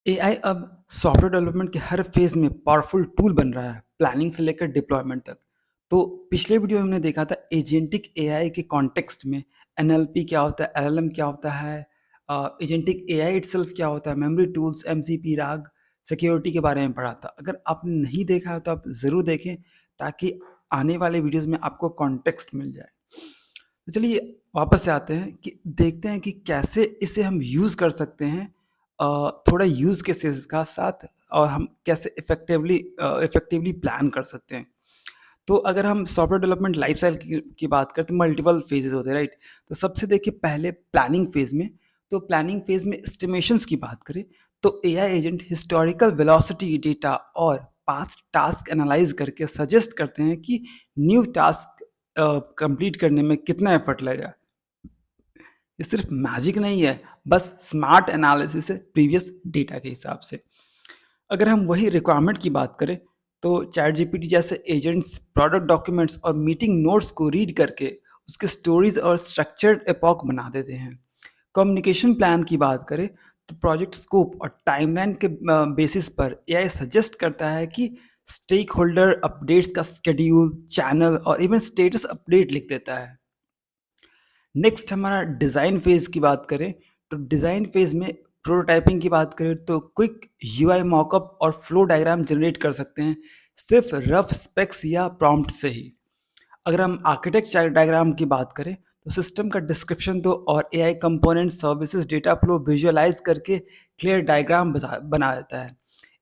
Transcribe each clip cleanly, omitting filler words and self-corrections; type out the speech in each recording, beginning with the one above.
AI अब software development के हर phase में पावरफुल टूल बन रहा है, प्लानिंग से लेकर डिप्लॉयमेंट तक। तो पिछले वीडियो में हमने देखा था एजेंटिक एआई के कॉन्टेक्स्ट में एनएलपी क्या होता है, एलएलएम क्या होता है, एजेंटिक एआई इटसेल्फ क्या होता है, मेमोरी टूल्स, एमसीपी, राग, सिक्योरिटी के बारे में पढ़ा था। अगर आपने नहीं देखा है तो आप ज़रूर देखें ताकि आने वाले वीडियोस में आपको कॉन्टेक्स्ट मिल जाए। तो चलिए वापस से आते हैं कि देखते हैं कि कैसे इसे हम यूज़ कर सकते हैं थोड़ा यूज़ केसेस का साथ, और हम कैसे इफ़ेक्टिवली प्लान कर सकते हैं। तो अगर हम सॉफ्टवेयर डेवलपमेंट लाइफ साइकिल की बात करें तो मल्टीपल फेजेस होते हैं, राइट? तो सबसे देखिए पहले प्लानिंग फेज में, तो प्लानिंग फेज में एस्टिमेशंस की बात करें तो AI agent historical velocity data और पास्ट टास्क एनालाइज करके सजेस्ट करते हैं कि न्यू टास्क कंप्लीट करने में कितना एफर्ट लगेगा। ये सिर्फ मैजिक नहीं है, बस स्मार्ट एनालिसिस है प्रीवियस डेटा के हिसाब से। अगर हम वही रिक्वायरमेंट की बात करें तो चैट जीपीटी जैसे एजेंट्स प्रोडक्ट डॉक्यूमेंट्स और मीटिंग नोट्स को रीड करके उसके स्टोरीज और स्ट्रक्चर्ड एपॉक बना देते हैं। कम्युनिकेशन प्लान की बात करें तो प्रोजेक्ट स्कोप और टाइमलाइन के बेसिस पर एआई सजेस्ट करता है कि स्टेक होल्डर अपडेट्स का स्केड्यूल, चैनल और इवन स्टेटस अपडेट लिख देता है। नेक्स्ट हमारा डिज़ाइन फेज़ की बात करें तो डिज़ाइन फेज़ में प्रोटोटाइपिंग की बात करें तो क्विक यूआई मॉकअप और फ्लो डायग्राम जनरेट कर सकते हैं सिर्फ रफ स्पेक्स या प्रॉम्प्ट से ही। अगर हम आर्किटेक्चर डायग्राम की बात करें तो सिस्टम का डिस्क्रिप्शन दो और AI component services data flow visualise करके क्लियर डायग्राम बना देता है।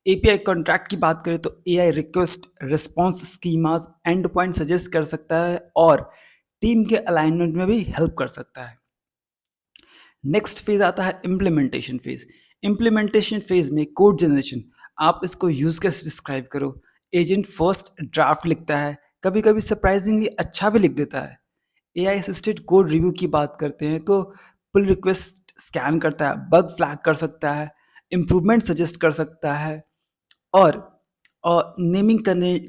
एपीआई कॉन्ट्रैक्ट की बात करें तो AI request response schemas endpoint suggest कर सकता है और टीम के अलाइनमेंट में भी हेल्प कर सकता है। नेक्स्ट फेज आता है इम्प्लीमेंटेशन फेज। इम्प्लीमेंटेशन फेज में कोड जनरेशन, आप इसको यूज कैसे डिस्क्राइब करो। एजेंट फर्स्ट ड्राफ्ट लिखता है, कभी कभी सरप्राइजिंगली अच्छा भी लिख देता है। एआई असिस्टेड कोड रिव्यू की बात करते हैं तो पुल रिक्वेस्ट स्कैन करता है, बग फ्लैग कर सकता है, इम्प्रूवमेंट सजेस्ट कर सकता है और नेमिंग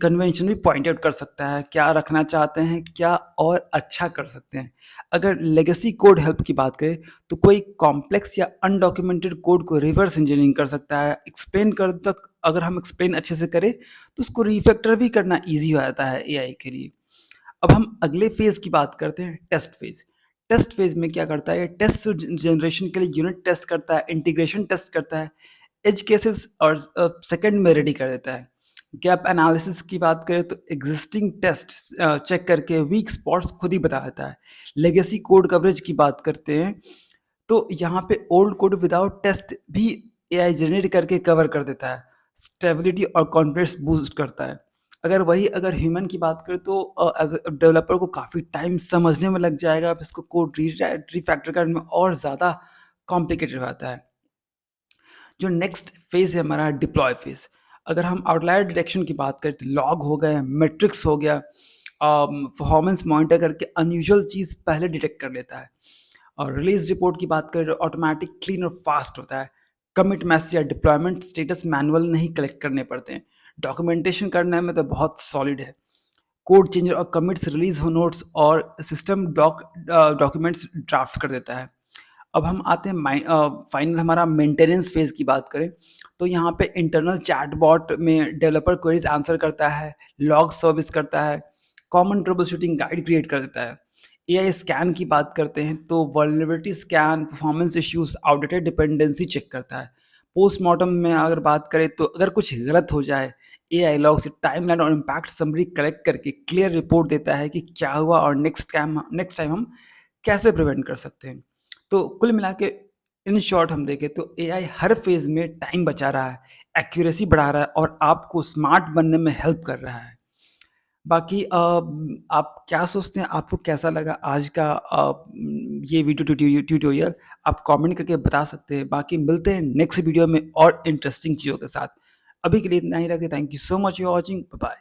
कन्वेंशन भी पॉइंट आउट कर सकता है, क्या रखना चाहते हैं, क्या और अच्छा कर सकते हैं। अगर लेगेसी कोड हेल्प की बात करें तो कोई कॉम्प्लेक्स या अनडॉक्यूमेंटेड कोड को रिवर्स इंजीनियरिंग कर सकता है, एक्सप्लेन कर तक अगर हम एक्सप्लेन अच्छे से करें तो उसको रिफैक्टर भी करना ईजी हो जाता है एआई के लिए। अब हम अगले फेज की बात करते हैं, टेस्ट फेज। टेस्ट फेज में क्या करता है, टेस्ट जनरेशन के लिए यूनिट टेस्ट करता है, इंटीग्रेशन टेस्ट करता है, एज केसेस और सेकंड में रेडी कर देता है। गैप एनालिसिस की बात करें तो एग्जिस्टिंग टेस्ट चेक करके वीक स्पॉट्स खुद ही बता देता है। लेगेसी कोड कवरेज की बात करते हैं तो यहाँ पे ओल्ड कोड विदाउट टेस्ट भी एआई जनरेट करके कवर कर देता है, स्टेबिलिटी और कॉन्फिडेंस बूस्ट करता है। अगर ह्यूमन की बात करें तो एज अ डेवलपर को काफ़ी टाइम समझने में लग जाएगा, अब इसको कोड रिफैक्टर करने में और ज़्यादा कॉम्प्लिकेटेड हो जाता है। जो नेक्स्ट फेज है हमारा डिप्लॉय फेज। अगर हम आउटलायर डिटेक्शन की बात करें तो लॉग हो गया, मेट्रिक्स हो गया, परफॉर्मेंस मॉनिटर करके अनयूजुअल चीज़ पहले डिटेक्ट कर लेता है। और रिलीज रिपोर्ट की बात करें तो ऑटोमेटिक क्लीन और फास्ट होता है। कमिट मैसेज या डिप्लॉयमेंट स्टेटस मैनुअल नहीं कलेक्ट करने पड़ते हैं। डॉक्यूमेंटेशन करने में तो बहुत सॉलिड है। कोड चेंजर और कमिट्स रिलीज हो नोट्स और सिस्टम डॉक्यूमेंट्स ड्राफ्ट कर देता है। अब हम आते हैं फाइनल हमारा मेंटेनेंस फेज की बात करें तो यहाँ पे इंटरनल चैटबॉट में डेवलपर क्वेरीज आंसर करता है, लॉग सर्विस करता है, common trouble shooting guide create कर देता है। एआई स्कैन की बात करते हैं तो vulnerability scan, performance issues, outdated dependency check करता है। पोस्टमार्टम में अगर बात करें तो अगर कुछ गलत हो जाए एआई लॉग से टाइमलाइन और इम्पैक्ट समरी कलेक्ट करके क्लियर रिपोर्ट देता है कि क्या हुआ और नेक्स्ट टाइम हम कैसे प्रिवेंट कर सकते हैं। तो कुल मिला के इन शॉर्ट हम देखें तो एआई हर फेज में टाइम बचा रहा है, एक्यूरेसी बढ़ा रहा है और आपको स्मार्ट बनने में हेल्प कर रहा है। बाकी आप क्या सोचते हैं, आपको कैसा लगा आज का ये वीडियो ट्यूटोरियल? आप कमेंट करके बता सकते हैं। बाकी मिलते हैं नेक्स्ट वीडियो में और इंटरेस्टिंग चीज़ों के साथ। अभी के लिए इतना ही रखते, thank you so much for watching, bye.